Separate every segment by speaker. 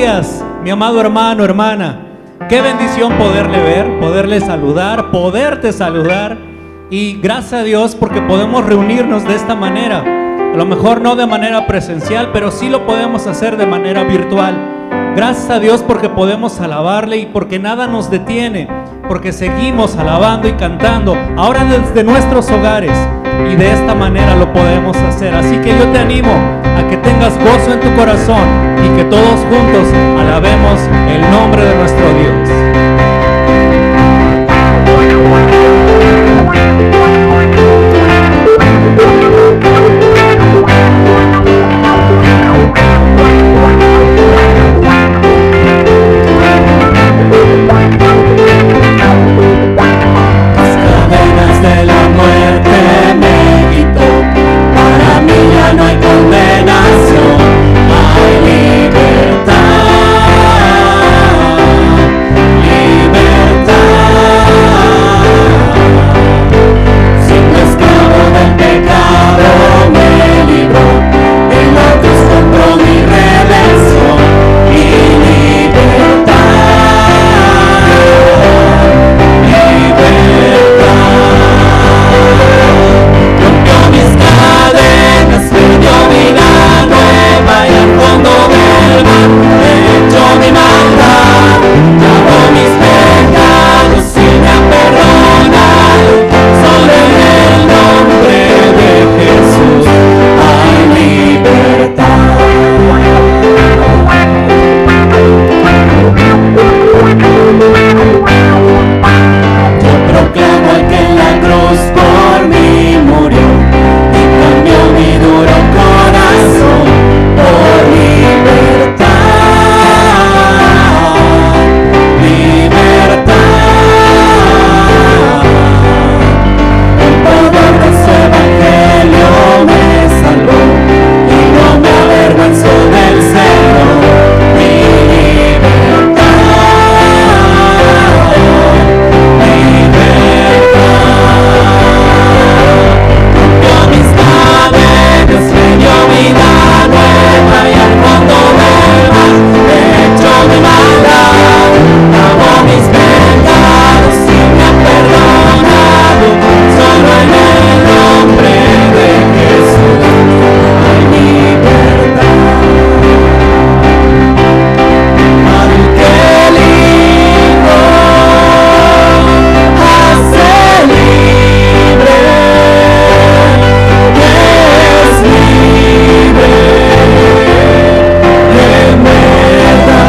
Speaker 1: días, mi amado hermano, hermana. Qué bendición poderle ver, poderle saludar, poderte saludar. Y gracias a Dios porque podemos reunirnos de esta manera. A lo mejor no de manera presencial, pero sí lo podemos hacer de manera virtual. Gracias a Dios porque podemos alabarle y porque nada nos detiene, porque seguimos alabando y cantando, ahora desde nuestros hogares, y de esta manera lo podemos hacer. Así que yo te animo a que tengas gozo en tu corazón y que todos juntos alabemos el nombre de nuestro Dios.
Speaker 2: Las cadenas de la muerte me quitó, para mí ya no hay condenación, hay libertad, libertad. Siendo esclavo del pecado me libró, en la cruz compró mi redención y libertad, libertad. Rompió mis cadenas, me dio vida nueva y al fondo del mar echó mi maldad, lavó mis pecados y me ha perdonado. Solo en el nombre de Jesús hay libertad. Yo proclamo al que en la cruz por mí murió y cambió mi duro corazón por libertad, libertad. El poder de su evangelio me salvó y no me avergüenzo del Señor. Mi libertad, rompió mis cadenas, me dio vida nueva y al fondo del mar echó mi maldad, lavó mis pecados y me ha perdonado. Solo en el nombre de Jesús hay libertad. Al que el Hijo hace libre, es libre en verdad.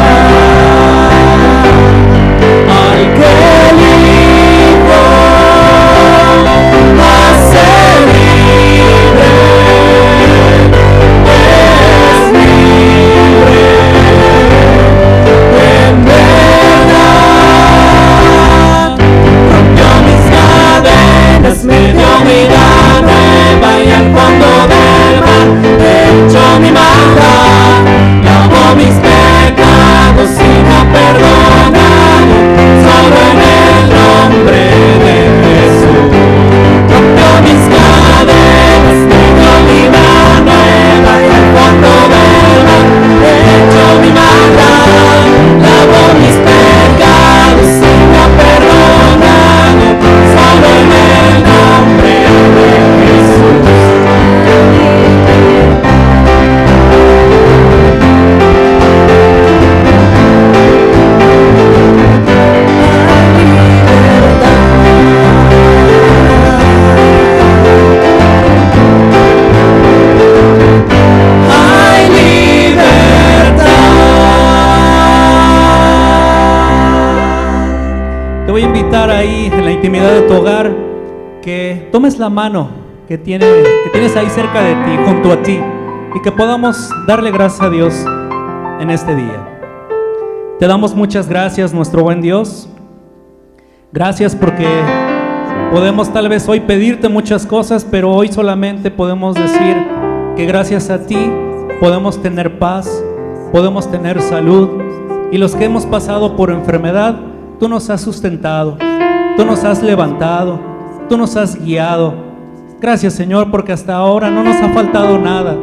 Speaker 2: Al que el Hijo hace libre, es libre en verdad. Rompió mis cadenas, me dio vida nueva y al fondo del mar echó mi maldad, lavó mis pecados y me ha perdonado. Solo en el nombre de Jesús rompió mis cadenas, me dio vida nueva y al fondo del mar echó mi maldad, lavó mis pecados y me ha perdonado. Solo en el nombre de Jesús. Hay libertad.
Speaker 1: Te voy a invitar ahí en la intimidad de tu hogar que tomes la mano que tienes ahí cerca de ti, junto a ti, y que podamos darle gracias a Dios en este día. Te damos muchas gracias, nuestro buen Dios. Gracias porque podemos tal vez hoy pedirte muchas cosas, pero hoy solamente podemos decir que gracias a ti podemos tener paz, podemos tener salud, y los que hemos pasado por enfermedad, tú nos has sustentado, tú nos has levantado, tú nos has guiado. Gracias, Señor, porque hasta ahora no nos ha faltado nada.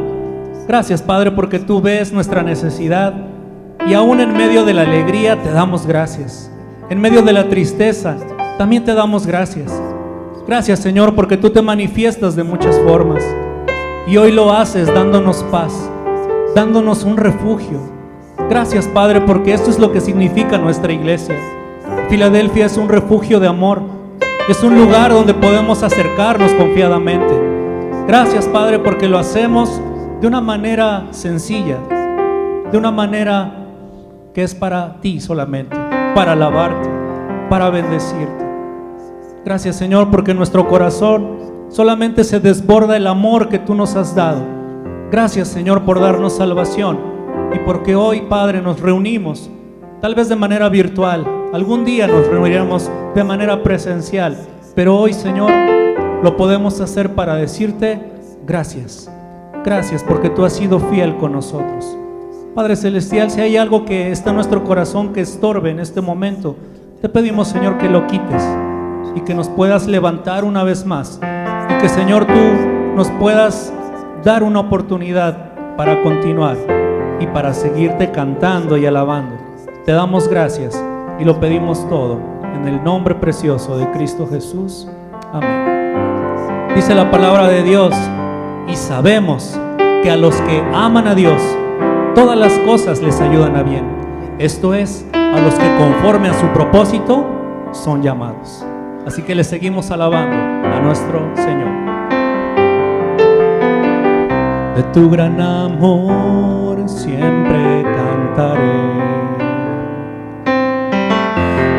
Speaker 1: Gracias, Padre, porque tú ves nuestra necesidad Y aún en medio de la alegría te damos gracias. En medio de la tristeza también te damos gracias. Gracias, Señor, porque tú te manifiestas de muchas formas. Y hoy lo haces dándonos paz, dándonos un refugio. Gracias, Padre, porque esto es lo que significa nuestra iglesia. Filadelfia es un refugio de amor. Es un lugar donde podemos acercarnos confiadamente. Gracias, Padre, porque lo hacemos de una manera sencilla, de una manera que es para ti solamente, para alabarte, para bendecirte. Gracias, Señor, porque en nuestro corazón solamente se desborda el amor que tú nos has dado. Gracias, Señor, por darnos salvación y porque hoy, Padre, nos reunimos, tal vez de manera virtual. Algún día nos reuniremos de manera presencial, pero hoy, Señor, lo podemos hacer para decirte gracias. Gracias porque tú has sido fiel con nosotros. Padre Celestial, si hay algo que está en nuestro corazón que estorbe en este momento, te pedimos, Señor, que lo quites y que nos puedas levantar una vez más. Y que, Señor, tú nos puedas dar una oportunidad para continuar y para seguirte cantando y alabando. Te damos gracias y lo pedimos todo en el nombre precioso de Cristo Jesús. Amén. Dice la palabra de Dios: y sabemos que a los que aman a Dios, todas las cosas les ayudan a bien. Esto es, a los que conforme a su propósito son llamados. Así que le seguimos alabando a nuestro Señor. De tu gran amor siempre cantaré.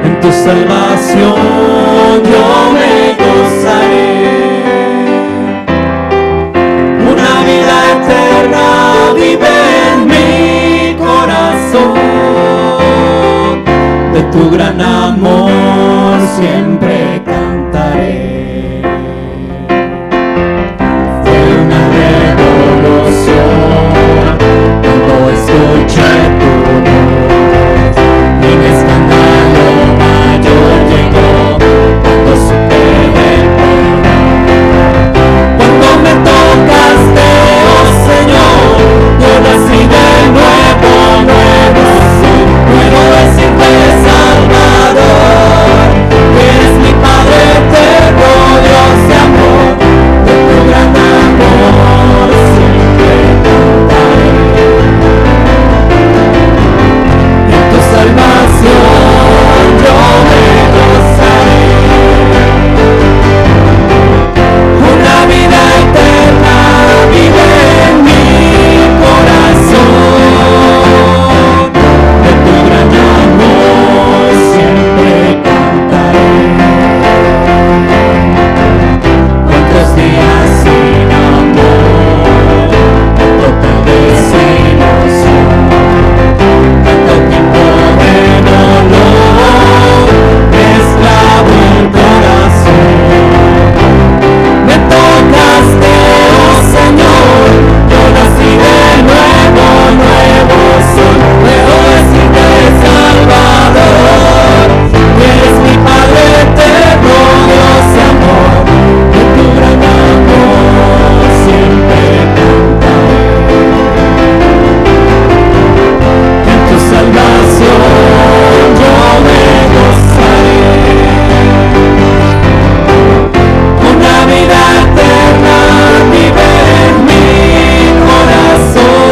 Speaker 1: En tu salvación yo me gozaré. Una vida eterna vive en mi corazón. De tu gran amor siempre cantaré. Fue una revolución cuando escuché tu voz. Mi escándalo mayor llegó cuando supe del perdón. Cuando me tocaste, oh Señor, yo nací de nuevo, nuevo soy. Puedo decirte, Salvador, eres mi Padre eterno, Dios de amor. De tu gran amor siempre cantaré. En tu salvación yo me gozaré. Una vida eterna vive en mi corazón. De tu gran amor siempre cantaré. Cuántos días sin amor, total desilusión, tanto tiempo de dolor, esclavo el corazón. Me tocaste, oh Señor, yo nací de nuevo, nuevo soy. Puedo decirte, Salvador, eres mi Padre eterno, Dios de amor. De tu gran amor siempre cantaré. En tu salvación yo me gozaré. Una vida eterna vive en mi corazón.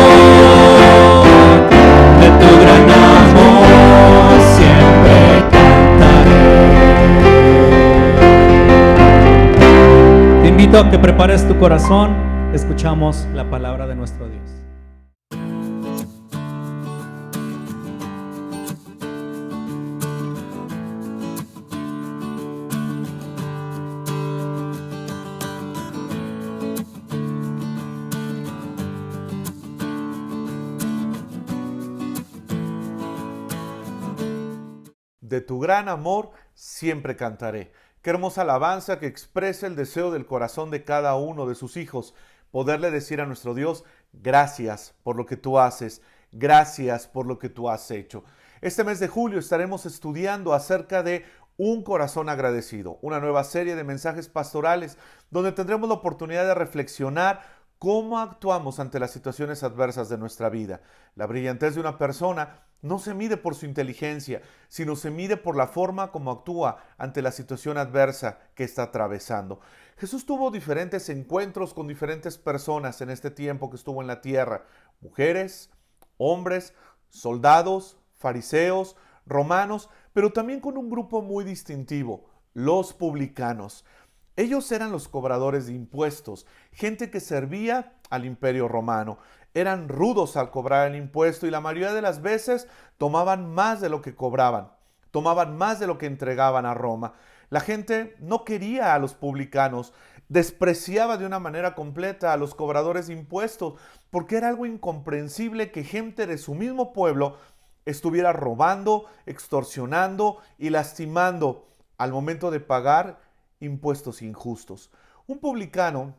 Speaker 1: De tu gran amor siempre cantaré. Te invito a que prepares tu corazón. Escuchamos la palabra de nuestro Dios.
Speaker 3: De tu gran amor siempre cantaré. Qué hermosa alabanza que expresa el deseo del corazón de cada uno de sus hijos. Poderle decir a nuestro Dios, gracias por lo que tú haces. Gracias por lo que tú has hecho. Este mes de julio estaremos estudiando acerca de un corazón agradecido. Una nueva serie de mensajes pastorales donde tendremos la oportunidad de reflexionar cómo actuamos ante las situaciones adversas de nuestra vida. La brillantez de una persona no se mide por su inteligencia, sino se mide por la forma como actúa ante la situación adversa que está atravesando. Jesús tuvo diferentes encuentros con diferentes personas en este tiempo que estuvo en la tierra. Mujeres, hombres, soldados, fariseos, romanos, pero también con un grupo muy distintivo, los publicanos. Ellos eran los cobradores de impuestos, gente que servía al imperio romano. Eran rudos al cobrar el impuesto y la mayoría de las veces tomaban más de lo que cobraban, tomaban más de lo que entregaban a Roma. La gente no quería a los publicanos, despreciaba de una manera completa a los cobradores de impuestos, porque era algo incomprensible que gente de su mismo pueblo estuviera robando, extorsionando y lastimando al momento de pagar impuestos injustos. Un publicano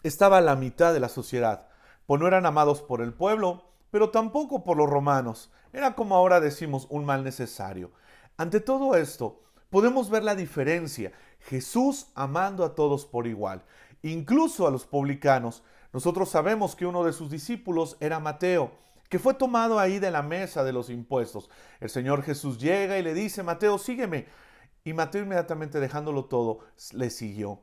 Speaker 3: estaba a la mitad de la sociedad, pues no eran amados por el pueblo, pero tampoco por los romanos. Era, como ahora decimos, un mal necesario. Ante todo esto, podemos ver la diferencia. Jesús amando a todos por igual, incluso a los publicanos. Nosotros sabemos que uno de sus discípulos era Mateo, que fue tomado ahí de la mesa de los impuestos. El Señor Jesús llega y le dice: Mateo, sígueme. Y Mateo, inmediatamente dejándolo todo, le siguió.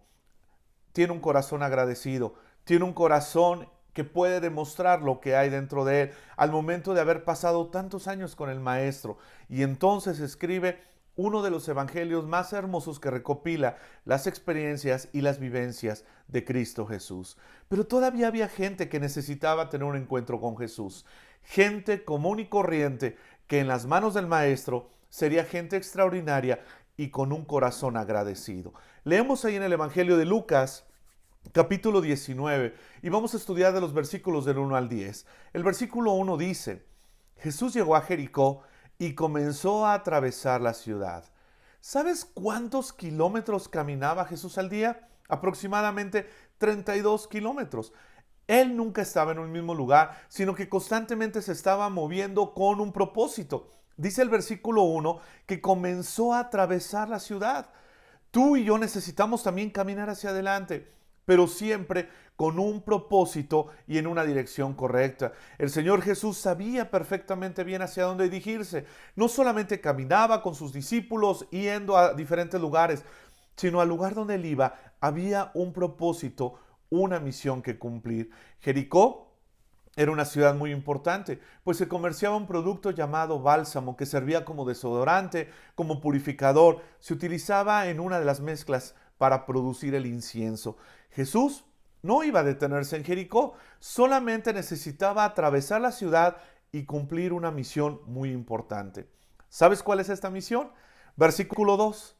Speaker 3: Tiene un corazón agradecido, tiene un corazón que puede demostrar lo que hay dentro de él al momento de haber pasado tantos años con el Maestro. Y entonces escribe uno de los evangelios más hermosos que recopila las experiencias y las vivencias de Cristo Jesús. Pero todavía había gente que necesitaba tener un encuentro con Jesús. Gente común y corriente que en las manos del Maestro sería gente extraordinaria y con un corazón agradecido. Leemos ahí en el Evangelio de Lucas, capítulo 19, y vamos a estudiar de los versículos del 1 al 10. El versículo 1 dice: Jesús llegó a Jericó y comenzó a atravesar la ciudad. ¿Sabes cuántos kilómetros caminaba Jesús al día? Aproximadamente 32 kilómetros. Él nunca estaba en un mismo lugar, sino que constantemente se estaba moviendo con un propósito. Dice el versículo 1 que comenzó a atravesar la ciudad. Tú y yo necesitamos también caminar hacia adelante, pero siempre con un propósito y en una dirección correcta. El Señor Jesús sabía perfectamente bien hacia dónde dirigirse. No solamente caminaba con sus discípulos yendo a diferentes lugares, sino al lugar donde él iba había un propósito, una misión que cumplir. Jericó era una ciudad muy importante, pues se comerciaba un producto llamado bálsamo que servía como desodorante, como purificador. Se utilizaba en una de las mezclas para producir el incienso. Jesús no iba a detenerse en Jericó, solamente necesitaba atravesar la ciudad y cumplir una misión muy importante. ¿Sabes cuál es esta misión? Versículo 2.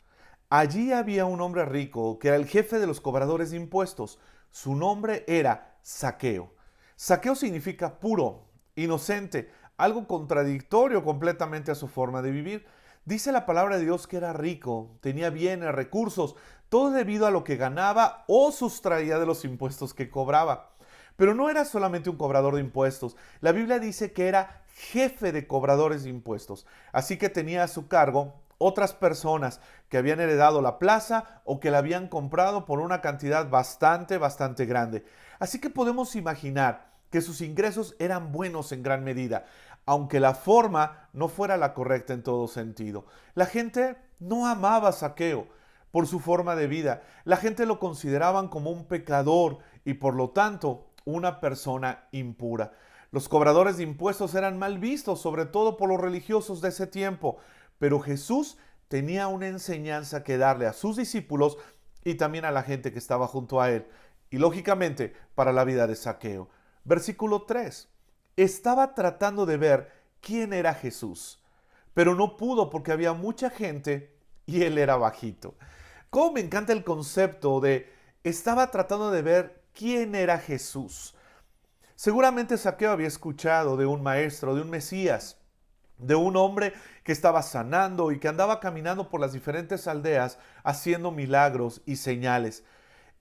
Speaker 3: Allí había un hombre rico que era el jefe de los cobradores de impuestos. Su nombre era Zaqueo. Zaqueo significa puro, inocente, algo contradictorio completamente a su forma de vivir. Dice la palabra de Dios que era rico, tenía bienes, recursos, todo debido a lo que ganaba o sustraía de los impuestos que cobraba. Pero no era solamente un cobrador de impuestos. La Biblia dice que era jefe de cobradores de impuestos. Así que tenía a su cargo otras personas que habían heredado la plaza o que la habían comprado por una cantidad bastante grande. Así que podemos imaginar que sus ingresos eran buenos en gran medida, aunque la forma no fuera la correcta en todo sentido. La gente no amaba a Zaqueo por su forma de vida. La gente lo consideraban como un pecador y por lo tanto una persona impura. Los cobradores de impuestos eran mal vistos, sobre todo por los religiosos de ese tiempo, pero Jesús tenía una enseñanza que darle a sus discípulos y también a la gente que estaba junto a él, y lógicamente para la vida de Zaqueo. Versículo 3. Estaba tratando de ver quién era Jesús, pero no pudo porque había mucha gente y él era bajito. Cómo me encanta el concepto de estaba tratando de ver quién era Jesús. Seguramente Zaqueo había escuchado de un maestro, de un Mesías, de un hombre que estaba sanando y que andaba caminando por las diferentes aldeas haciendo milagros y señales.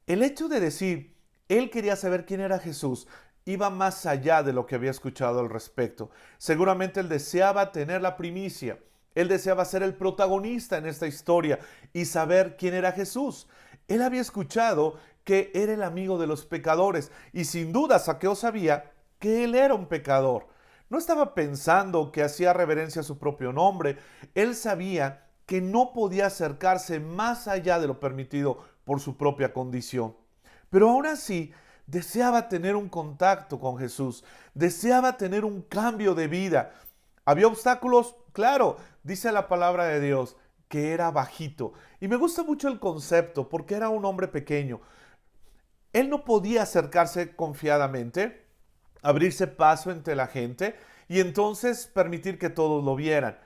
Speaker 3: El hecho de decir, él quería saber quién era Jesús, iba más allá de lo que había escuchado al respecto. Seguramente él deseaba tener la primicia, él deseaba ser el protagonista en esta historia y saber quién era Jesús. Él había escuchado que era el amigo de los pecadores y sin duda Zaqueo sabía que él era un pecador. No estaba pensando que hacía reverencia a su propio nombre. Él sabía que no podía acercarse más allá de lo permitido por su propia condición. Pero aún así, deseaba tener un contacto con Jesús, deseaba tener un cambio de vida. ¿Había obstáculos? Claro, dice la palabra de Dios que era bajito. Y me gusta mucho el concepto porque era un hombre pequeño. Él no podía acercarse confiadamente, abrirse paso entre la gente y entonces permitir que todos lo vieran.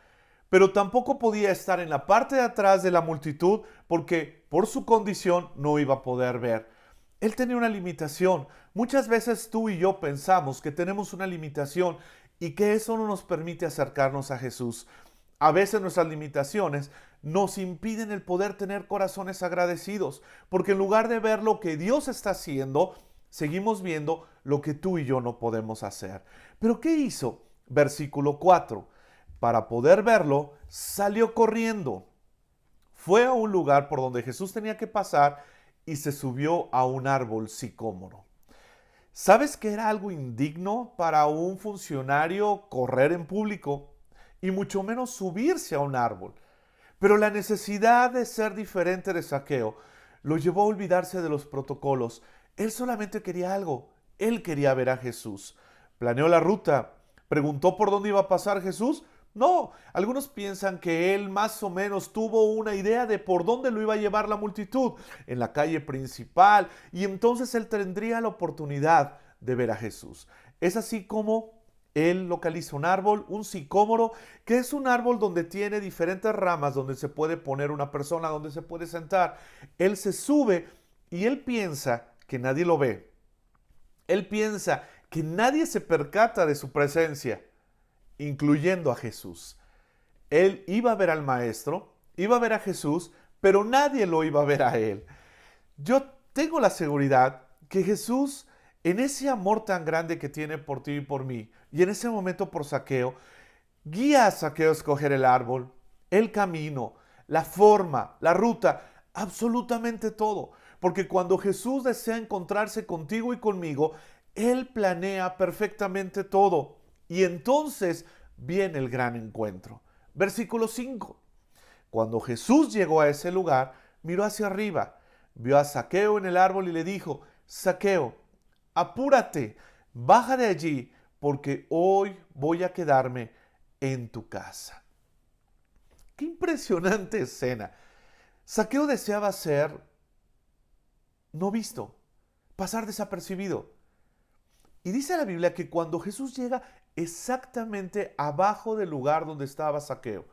Speaker 3: Pero tampoco podía estar en la parte de atrás de la multitud porque por su condición no iba a poder ver. Él tenía una limitación. Muchas veces tú y yo pensamos que tenemos una limitación y que eso no nos permite acercarnos a Jesús. A veces nuestras limitaciones nos impiden el poder tener corazones agradecidos, porque en lugar de ver lo que Dios está haciendo, seguimos viendo lo que tú y yo no podemos hacer. ¿Pero qué hizo? Versículo 4. Para poder verlo, salió corriendo. Fue a un lugar por donde Jesús tenía que pasar y se subió a un árbol sicómoro. ¿Sabes que era algo indigno para un funcionario correr en público y mucho menos subirse a un árbol? Pero la necesidad de ser diferente de Zaqueo lo llevó a olvidarse de los protocolos. Él solamente quería algo. Él quería ver a Jesús. Planeó la ruta. ¿Preguntó por dónde iba a pasar Jesús? No, algunos piensan que él más o menos tuvo una idea de por dónde lo iba a llevar la multitud, en la calle principal, y entonces él tendría la oportunidad de ver a Jesús. Es así como él localiza un árbol, un sicómoro, que es un árbol donde tiene diferentes ramas, donde se puede poner una persona, donde se puede sentar. Él se sube y él piensa que nadie lo ve. Él piensa que nadie se percata de su presencia, incluyendo a Jesús. Él iba a ver al maestro, iba a ver a Jesús, pero nadie lo iba a ver a él. Yo tengo la seguridad que Jesús, en ese amor tan grande que tiene por ti y por mí, y en ese momento por Zaqueo, guía a Zaqueo a escoger el árbol, el camino, la forma, la ruta, absolutamente todo. Porque cuando Jesús desea encontrarse contigo y conmigo, Él planea perfectamente todo. Y entonces viene el gran encuentro. Versículo 5. Cuando Jesús llegó a ese lugar, miró hacia arriba, vio a Zaqueo en el árbol y le dijo: Zaqueo, apúrate, baja de allí, porque hoy voy a quedarme en tu casa. Qué impresionante escena. Zaqueo deseaba ser no visto, pasar desapercibido. Y dice la Biblia que cuando Jesús llega exactamente abajo del lugar donde estaba Zaqueo,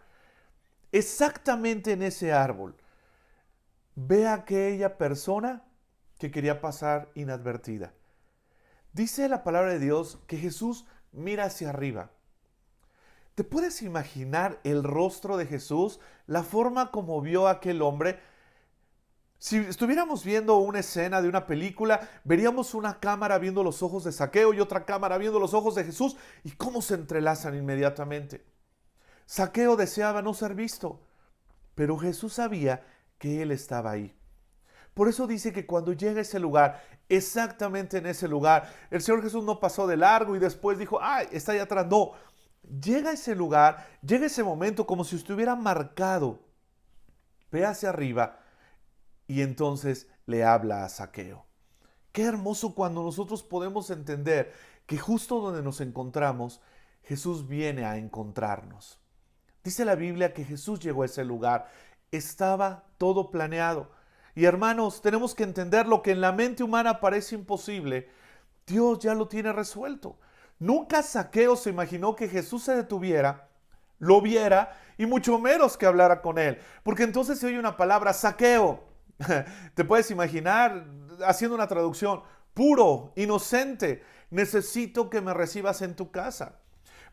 Speaker 3: exactamente en ese árbol, ve a aquella persona que quería pasar inadvertida. Dice la palabra de Dios que Jesús mira hacia arriba. ¿Te puedes imaginar el rostro de Jesús, la forma como vio a aquel hombre? Si estuviéramos viendo una escena de una película, veríamos una cámara viendo los ojos de Zaqueo y otra cámara viendo los ojos de Jesús y cómo se entrelazan inmediatamente. Zaqueo deseaba no ser visto, pero Jesús sabía que él estaba ahí. Por eso dice que cuando llega a ese lugar, exactamente en ese lugar, el Señor Jesús no pasó de largo y después dijo: ¡ay, está allá atrás! No, llega a ese lugar, llega ese momento como si estuviera marcado. Ve hacia arriba y entonces le habla a Zaqueo. Qué hermoso cuando nosotros podemos entender que justo donde nos encontramos, Jesús viene a encontrarnos. Dice la Biblia que Jesús llegó a ese lugar. Estaba todo planeado. Y hermanos, tenemos que entender lo que en la mente humana parece imposible. Dios ya lo tiene resuelto. Nunca Zaqueo se imaginó que Jesús se detuviera, lo viera y mucho menos que hablara con él. Porque entonces se oye una palabra: Zaqueo. Te puedes imaginar haciendo una traducción: puro, inocente, necesito que me recibas en tu casa.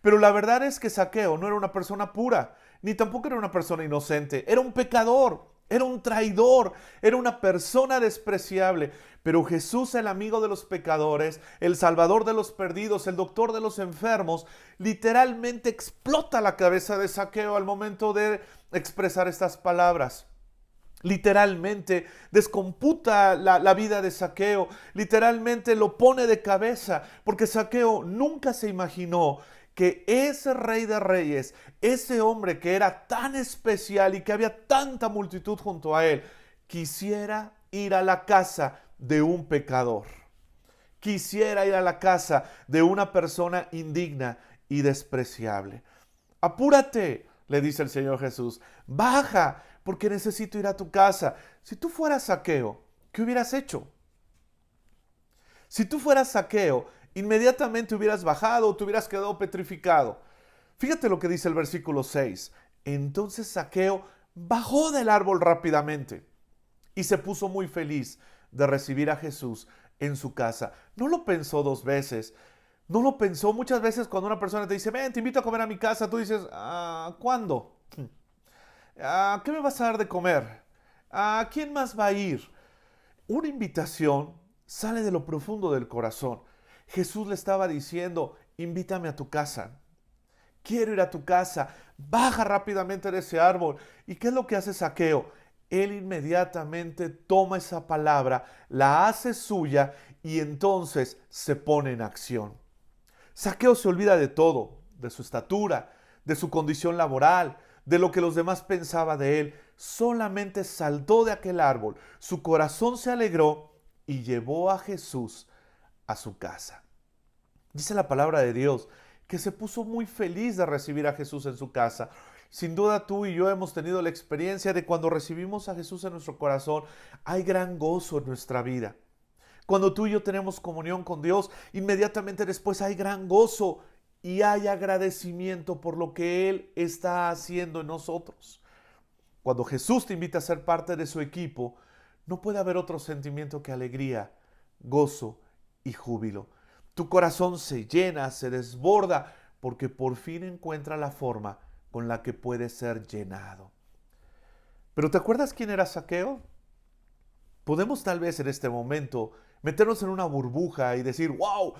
Speaker 3: Pero la verdad es que Zaqueo no era una persona pura, ni tampoco era una persona inocente. Era un pecador, era un traidor, era una persona despreciable. Pero Jesús, el amigo de los pecadores, el salvador de los perdidos, el doctor de los enfermos, literalmente explota la cabeza de Zaqueo al momento de expresar estas palabras. Literalmente descomputa la vida de Zaqueo, literalmente lo pone de cabeza, porque Zaqueo nunca se imaginó que ese Rey de Reyes, ese hombre que era tan especial y que había tanta multitud junto a él, quisiera ir a la casa de un pecador. Quisiera ir a la casa de una persona indigna y despreciable. Apúrate, le dice el Señor Jesús, baja, porque necesito ir a tu casa. Si tú fueras Zaqueo, ¿qué hubieras hecho? Si tú fueras Zaqueo, inmediatamente hubieras bajado o te hubieras quedado petrificado. Fíjate lo que dice el versículo 6. Entonces Zaqueo bajó del árbol rápidamente y se puso muy feliz de recibir a Jesús en su casa. No lo pensó dos veces. No lo pensó muchas veces cuando una persona te dice, ven, te invito a comer a mi casa. Tú dices, ¿cuándo? ¿Qué me vas a dar de comer? ¿A quién más va a ir? Una invitación sale de lo profundo del corazón. Jesús le estaba diciendo, invítame a tu casa. Quiero ir a tu casa. Baja rápidamente de ese árbol. ¿Y qué es lo que hace Zaqueo? Él inmediatamente toma esa palabra, la hace suya y entonces se pone en acción. Zaqueo se olvida de todo, de su estatura, de su condición laboral, de lo que los demás pensaban de él. Solamente saltó de aquel árbol, su corazón se alegró y llevó a Jesús a su casa. Dice la palabra de Dios que se puso muy feliz de recibir a Jesús en su casa. Sin duda tú y yo hemos tenido la experiencia de cuando recibimos a Jesús en nuestro corazón, hay gran gozo en nuestra vida. Cuando tú y yo tenemos comunión con Dios, inmediatamente después hay gran gozo y hay agradecimiento por lo que Él está haciendo en nosotros. Cuando Jesús te invita a ser parte de su equipo, no puede haber otro sentimiento que alegría, gozo y júbilo. Tu corazón se llena, se desborda, porque por fin encuentra la forma con la que puede ser llenado. ¿Pero te acuerdas quién era Zaqueo? Podemos tal vez en este momento meternos en una burbuja y decir, wow,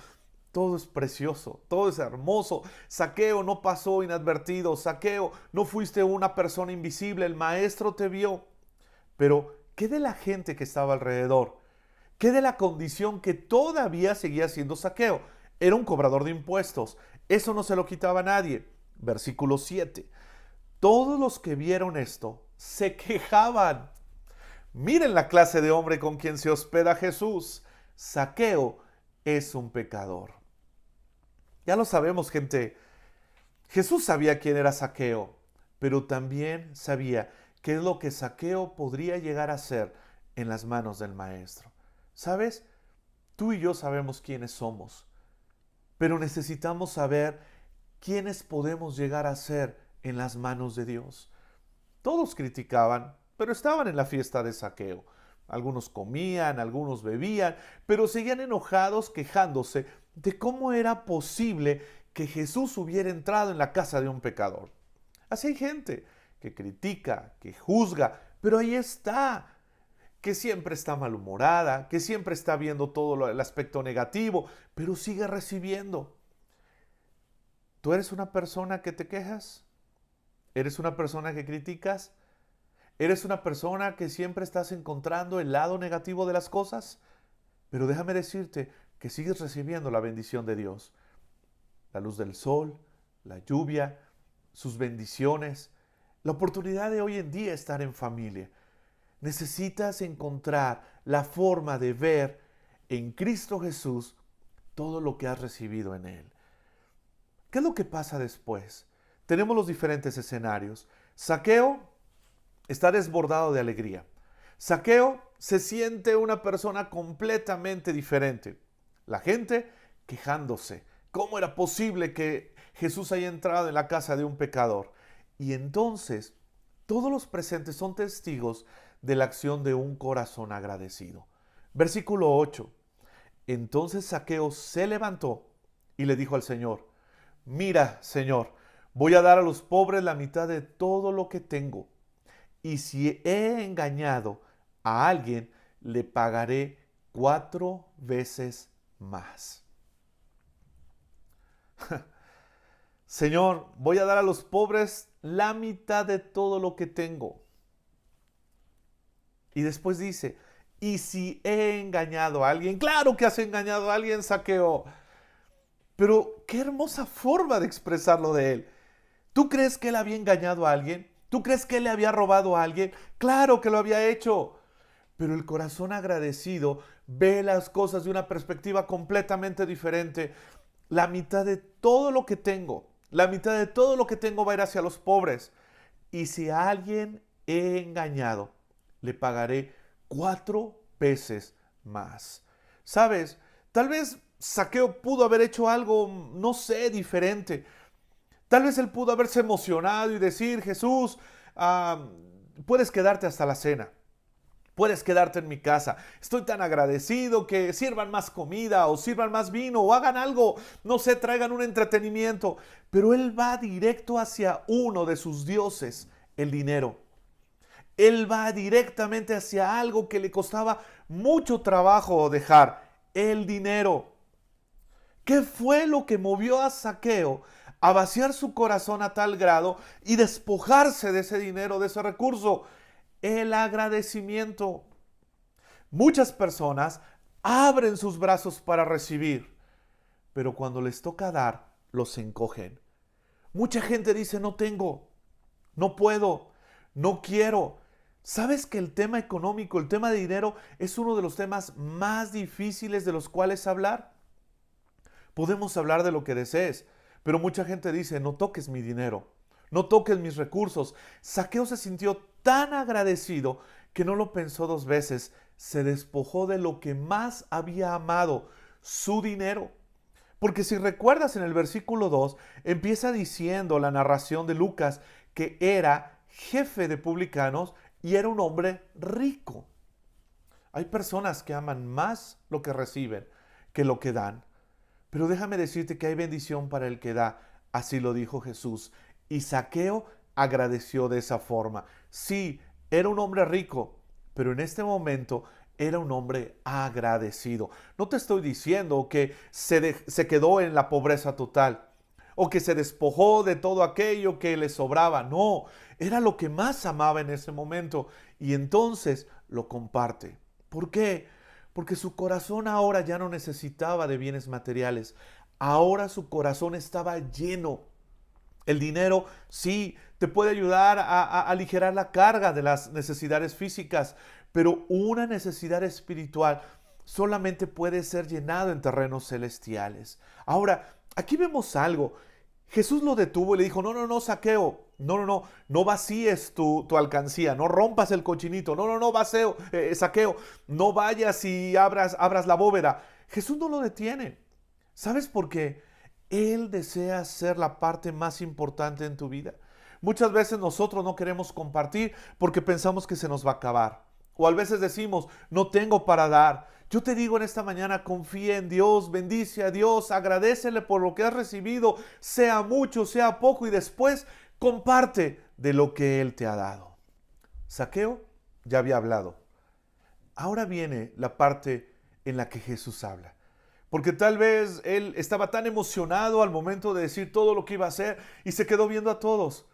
Speaker 3: todo es precioso, todo es hermoso. Zaqueo no pasó inadvertido, Zaqueo no fuiste una persona invisible, el maestro te vio. Pero, ¿qué de la gente que estaba alrededor? ¿Qué de la condición que todavía seguía siendo Zaqueo? Era un cobrador de impuestos, eso no se lo quitaba a nadie. Versículo 7. Todos los que vieron esto se quejaban. Miren la clase de hombre con quien se hospeda Jesús. Zaqueo es un pecador. Ya lo sabemos, gente. Jesús sabía quién era Zaqueo, pero también sabía qué es lo que Zaqueo podría llegar a ser en las manos del Maestro. ¿Sabes? Tú y yo sabemos quiénes somos, pero necesitamos saber quiénes podemos llegar a ser en las manos de Dios. Todos criticaban, pero estaban en la fiesta de Zaqueo. Algunos comían, algunos bebían, pero seguían enojados, quejándose de cómo era posible que Jesús hubiera entrado en la casa de un pecador. Así hay gente que critica, que juzga, pero ahí está, que siempre está malhumorada, que siempre está viendo todo el aspecto negativo, pero sigue recibiendo. ¿Tú eres una persona que te quejas? ¿Eres una persona que criticas? ¿Eres una persona que siempre estás encontrando el lado negativo de las cosas? Pero déjame decirte que sigues recibiendo la bendición de Dios. La luz del sol, la lluvia, sus bendiciones, la oportunidad de hoy en día estar en familia. Necesitas encontrar la forma de ver en Cristo Jesús todo lo que has recibido en Él. ¿Qué es lo que pasa después? Tenemos los diferentes escenarios. Zaqueo está desbordado de alegría. Zaqueo se siente una persona completamente diferente. La gente quejándose. ¿Cómo era posible que Jesús haya entrado en la casa de un pecador? Y entonces todos los presentes son testigos de la acción de un corazón agradecido. Versículo 8. Entonces Zaqueo se levantó y le dijo al Señor, mira, Señor, voy a dar a los pobres la mitad de todo lo que tengo. Y si he engañado a alguien, le pagaré 4 veces más. Señor, voy a dar a los pobres la mitad de todo lo que tengo. Y después dice, y si he engañado a alguien, claro que has engañado a alguien, Zaqueo. Pero qué hermosa forma de expresarlo de él. ¿Tú crees que él había engañado a alguien? ¿Tú crees que él le había robado a alguien? Claro que lo había hecho. Pero el corazón agradecido ve las cosas de una perspectiva completamente diferente. La mitad de todo lo que tengo, la mitad de todo lo que tengo va a ir hacia los pobres. Y si a alguien he engañado, le pagaré 4 veces más. ¿Sabes? Tal vez Zaqueo pudo haber hecho algo, no sé, diferente. Tal vez él pudo haberse emocionado y decir, Jesús, puedes quedarte hasta la cena. Puedes quedarte en mi casa. Estoy tan agradecido que sirvan más comida o sirvan más vino o hagan algo, no sé, traigan un entretenimiento. Pero él va directo hacia uno de sus dioses, el dinero. Él va directamente hacia algo que le costaba mucho trabajo dejar, el dinero. ¿Qué fue lo que movió a Zaqueo a vaciar su corazón a tal grado y despojarse de ese dinero, de ese recurso? El agradecimiento. Muchas personas abren sus brazos para recibir, pero cuando les toca dar, los encogen. Mucha gente dice, no tengo, no puedo, no quiero. ¿Sabes que el tema económico, el tema de dinero, es uno de los temas más difíciles de los cuales hablar? Podemos hablar de lo que desees, pero mucha gente dice, no toques mi dinero, no toques mis recursos. Zaqueo se sintió tan agradecido que no lo pensó 2 veces. Se despojó de lo que más había amado, su dinero. Porque si recuerdas en el versículo 2, empieza diciendo la narración de Lucas que era jefe de publicanos y era un hombre rico. Hay personas que aman más lo que reciben que lo que dan. Pero déjame decirte que hay bendición para el que da. Así lo dijo Jesús. Y Zaqueo agradeció de esa forma. Sí, era un hombre rico, pero en este momento era un hombre agradecido. No te estoy diciendo que se quedó en la pobreza total o que se despojó de todo aquello que le sobraba. No, era lo que más amaba en ese momento y entonces lo comparte. ¿Por qué? Porque su corazón ahora ya no necesitaba de bienes materiales. Ahora su corazón estaba lleno. El dinero sí te puede ayudar a aligerar la carga de las necesidades físicas, pero una necesidad espiritual solamente puede ser llenado en terrenos celestiales. Ahora, aquí vemos algo. Jesús lo detuvo y le dijo, no, no, no, Zaqueo, no vacíes tu alcancía, no rompas el cochinito, no, Zaqueo, no vayas y abras la bóveda. Jesús no lo detiene. ¿Sabes por qué? Él desea ser la parte más importante en tu vida. Muchas veces nosotros no queremos compartir porque pensamos que se nos va a acabar. O a veces decimos, no tengo para dar. Yo te digo en esta mañana, confía en Dios, bendice a Dios, agradécele por lo que has recibido, sea mucho, sea poco, y después comparte de lo que Él te ha dado. Zaqueo ya había hablado. Ahora viene la parte en la que Jesús habla. Porque tal vez él estaba tan emocionado al momento de decir todo lo que iba a hacer y se quedó viendo a todos.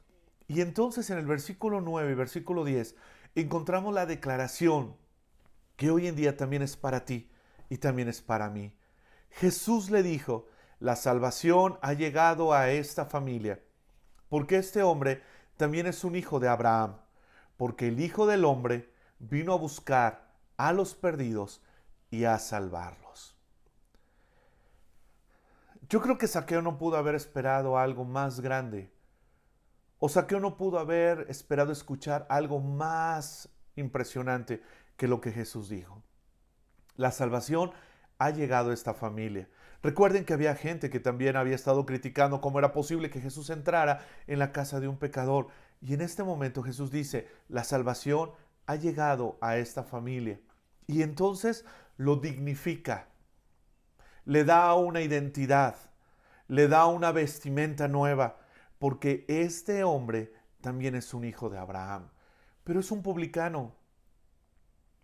Speaker 3: Y entonces en el versículo 9 y versículo 10 encontramos la declaración que hoy en día también es para ti y también es para mí. Jesús le dijo, la salvación ha llegado a esta familia, porque este hombre también es un hijo de Abraham, porque el Hijo del Hombre vino a buscar a los perdidos y a salvarlos. Yo creo que Zaqueo no pudo haber esperado algo más grande. O Zaqueo no pudo haber esperado escuchar algo más impresionante que lo que Jesús dijo. La salvación ha llegado a esta familia. Recuerden que había gente que también había estado criticando cómo era posible que Jesús entrara en la casa de un pecador. Y en este momento Jesús dice, la salvación ha llegado a esta familia. Y entonces lo dignifica. Le da una identidad, le da una vestimenta nueva, porque este hombre también es un hijo de Abraham, pero es un publicano,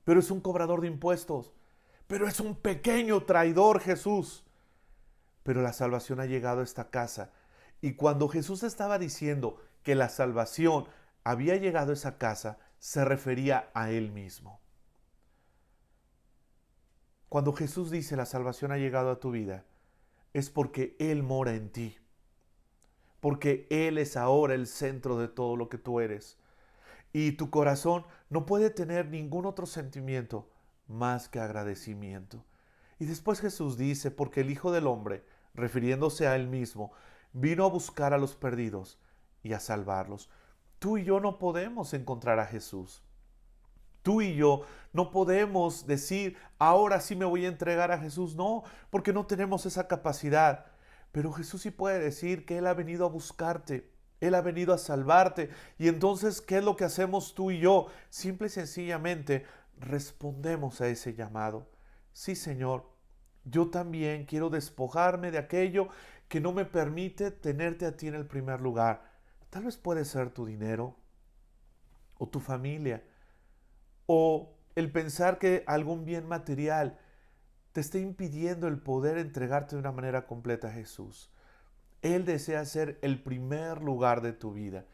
Speaker 3: pero es un cobrador de impuestos, pero es un pequeño traidor Jesús. Pero la salvación ha llegado a esta casa. Y cuando Jesús estaba diciendo que la salvación había llegado a esa casa, se refería a él mismo. Cuando Jesús dice la salvación ha llegado a tu vida, es porque Él mora en ti, porque Él es ahora el centro de todo lo que tú eres. Y tu corazón no puede tener ningún otro sentimiento más que agradecimiento. Y después Jesús dice, porque el Hijo del Hombre, refiriéndose a Él mismo, vino a buscar a los perdidos y a salvarlos. Tú y yo no podemos encontrar a Jesús. Tú y yo no podemos decir, ahora sí me voy a entregar a Jesús. No, porque no tenemos esa capacidad. Pero Jesús sí puede decir que Él ha venido a buscarte. Él ha venido a salvarte. Y entonces, ¿qué es lo que hacemos tú y yo? Simple y sencillamente respondemos a ese llamado. Sí, Señor, yo también quiero despojarme de aquello que no me permite tenerte a ti en el primer lugar. Tal vez puede ser tu dinero o tu familia o el pensar que algún bien material te esté impidiendo el poder entregarte de una manera completa a Jesús. Él desea ser el primer lugar de tu vida.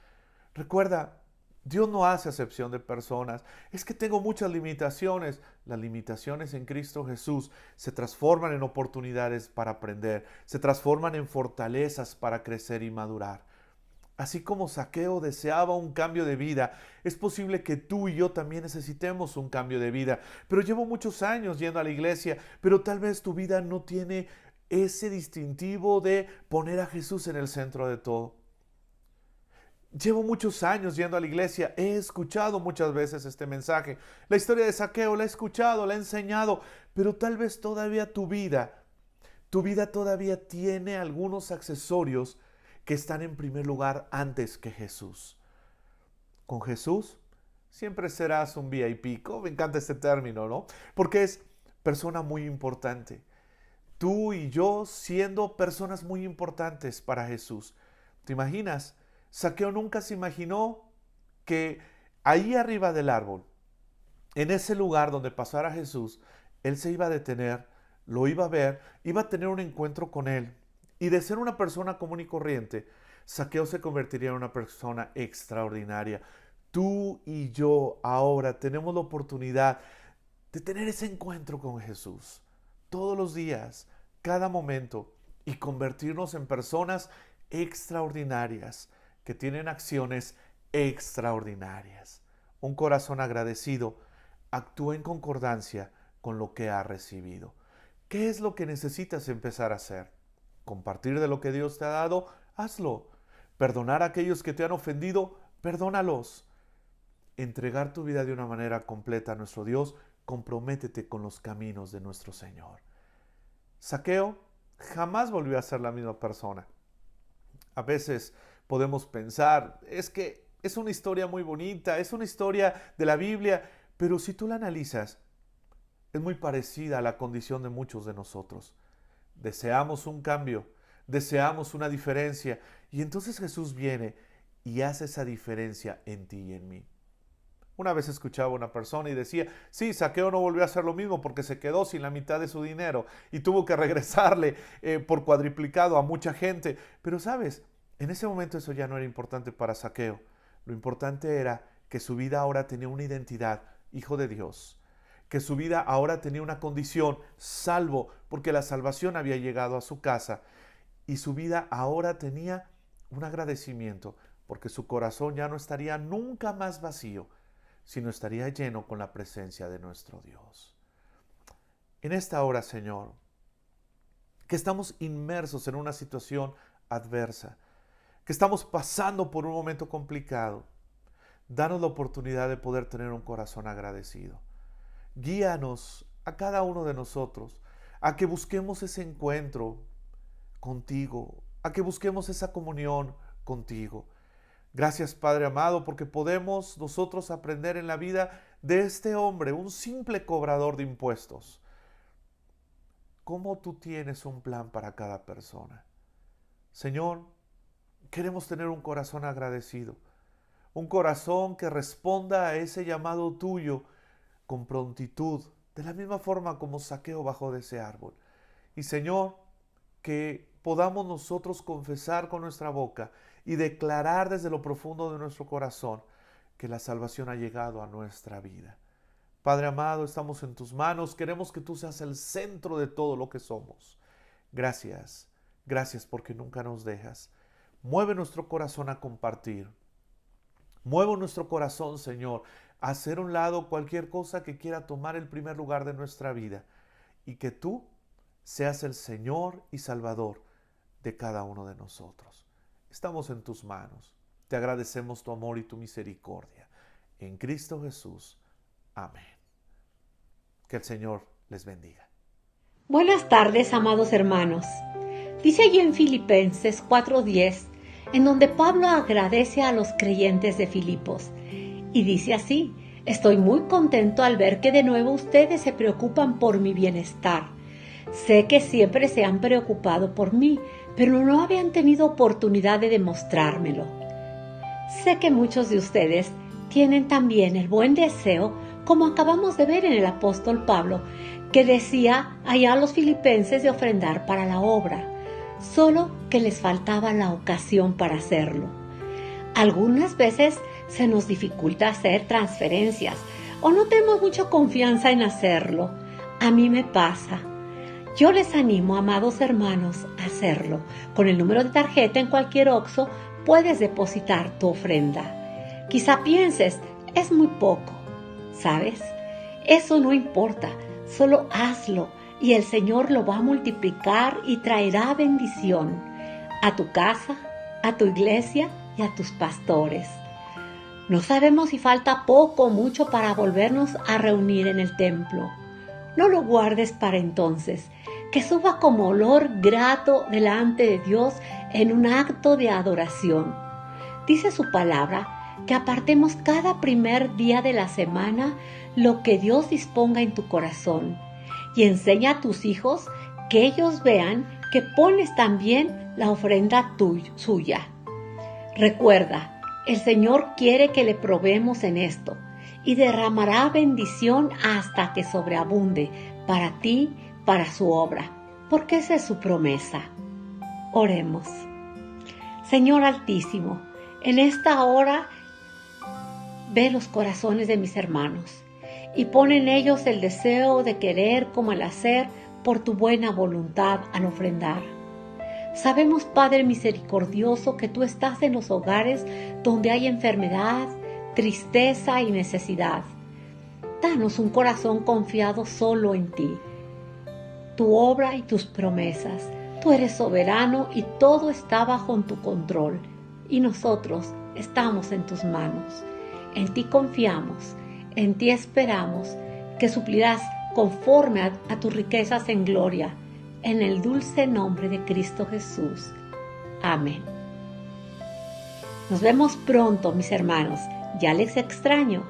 Speaker 3: Recuerda, Dios no hace acepción de personas. Es que tengo muchas limitaciones. Las limitaciones en Cristo Jesús se transforman en oportunidades para aprender, se transforman en fortalezas para crecer y madurar. Así como Zaqueo deseaba un cambio de vida, es posible que tú y yo también necesitemos un cambio de vida. Pero llevo muchos años yendo a la iglesia, pero tal vez tu vida no tiene ese distintivo de poner a Jesús en el centro de todo. Llevo muchos años yendo a la iglesia, he escuchado muchas veces este mensaje. La historia de Zaqueo la he escuchado, la he enseñado, pero tal vez todavía tu vida todavía tiene algunos accesorios que están en primer lugar antes que Jesús. Con Jesús siempre serás un VIP. Me encanta este término, ¿no? Porque es persona muy importante. Tú y yo siendo personas muy importantes para Jesús. ¿Te imaginas? Zaqueo nunca se imaginó que ahí arriba del árbol, en ese lugar donde pasara Jesús, él se iba a detener, lo iba a ver, iba a tener un encuentro con él. Y de ser una persona común y corriente, Zaqueo se convertiría en una persona extraordinaria. Tú y yo ahora tenemos la oportunidad de tener ese encuentro con Jesús todos los días, cada momento, y convertirnos en personas extraordinarias que tienen acciones extraordinarias. Un corazón agradecido actúa en concordancia con lo que ha recibido. ¿Qué es lo que necesitas empezar a hacer? Compartir de lo que Dios te ha dado, hazlo. Perdonar a aquellos que te han ofendido, perdónalos. Entregar tu vida de una manera completa a nuestro Dios, comprométete con los caminos de nuestro Señor. Zaqueo jamás volvió a ser la misma persona. A veces podemos pensar, es que es una historia muy bonita, es una historia de la Biblia, pero si tú la analizas, es muy parecida a la condición de muchos de nosotros. Deseamos un cambio, deseamos una diferencia, y entonces Jesús viene y hace esa diferencia en ti y en mí. Una vez escuchaba a una persona y decía, sí, Zaqueo no volvió a hacer lo mismo porque se quedó sin la mitad de su dinero y tuvo que regresarle por cuadriplicado a mucha gente. Pero sabes, en ese momento eso ya no era importante para Zaqueo. Lo importante era que su vida ahora tenía una identidad, hijo de Dios. Que su vida ahora tenía una condición, salvo, porque la salvación había llegado a su casa. Y su vida ahora tenía un agradecimiento, porque su corazón ya no estaría nunca más vacío, sino estaría lleno con la presencia de nuestro Dios. En esta hora, Señor, que estamos inmersos en una situación adversa, que estamos pasando por un momento complicado, danos la oportunidad de poder tener un corazón agradecido. Guíanos a cada uno de nosotros a que busquemos ese encuentro contigo, a que busquemos esa comunión contigo. Gracias, Padre amado, porque podemos nosotros aprender en la vida de este hombre, un simple cobrador de impuestos, cómo tú tienes un plan para cada persona. Señor, queremos tener un corazón agradecido, un corazón que responda a ese llamado tuyo con prontitud, de la misma forma como Zaqueo bajó de ese árbol. Y Señor, que podamos nosotros confesar con nuestra boca y declarar desde lo profundo de nuestro corazón que la salvación ha llegado a nuestra vida. Padre amado, estamos en tus manos, queremos que tú seas el centro de todo lo que somos. Gracias, Gracias porque nunca nos dejas. Mueve nuestro corazón a compartir. Mueve nuestro corazón, Señor, a hacer a un lado cualquier cosa que quiera tomar el primer lugar de nuestra vida. Y que tú seas el Señor y Salvador de cada uno de nosotros. Estamos en tus manos. Te agradecemos tu amor y tu misericordia. En Cristo Jesús. Amén. Que el Señor les bendiga.
Speaker 4: Buenas tardes, amados hermanos. Dice allí en Filipenses 4:10, en donde Pablo agradece a los creyentes de Filipos. Y dice así: estoy muy contento al ver que de nuevo ustedes se preocupan por mi bienestar. Sé que siempre se han preocupado por mí, pero no habían tenido oportunidad de demostrármelo. Sé que muchos de ustedes tienen también el buen deseo, como acabamos de ver en el apóstol Pablo, que decía allá a los filipenses de ofrendar para la obra, solo que les faltaba la ocasión para hacerlo. Algunas veces se nos dificulta hacer transferencias o no tenemos mucha confianza en hacerlo. A mí me pasa. Yo les animo, amados hermanos, a hacerlo. Con el número de tarjeta en cualquier Oxxo puedes depositar tu ofrenda. Quizá pienses, es muy poco. ¿Sabes? Eso no importa, solo hazlo y el Señor lo va a multiplicar y traerá bendición a tu casa, a tu iglesia y a tus pastores. No sabemos si falta poco o mucho para volvernos a reunir en el templo. No lo guardes para entonces, que suba como olor grato delante de Dios en un acto de adoración. Dice su palabra que apartemos cada primer día de la semana lo que Dios disponga en tu corazón y enseña a tus hijos que ellos vean que pones también la ofrenda suya. Recuerda, el Señor quiere que le probemos en esto y derramará bendición hasta que sobreabunde para ti, para su obra, porque esa es su promesa. Oremos. Señor Altísimo, en esta hora ve los corazones de mis hermanos y pon en ellos el deseo de querer como el hacer por tu buena voluntad al ofrendar. Sabemos, Padre misericordioso, que tú estás en los hogares donde hay enfermedad, tristeza y necesidad. Danos un corazón confiado solo en ti, tu obra y tus promesas. Tú eres soberano y todo está bajo tu control y nosotros estamos en tus manos. En ti confiamos, en ti esperamos, que suplirás conforme a tus riquezas en gloria, en el dulce nombre de Cristo Jesús. Amén. Nos vemos pronto, mis hermanos. Ya les extraño.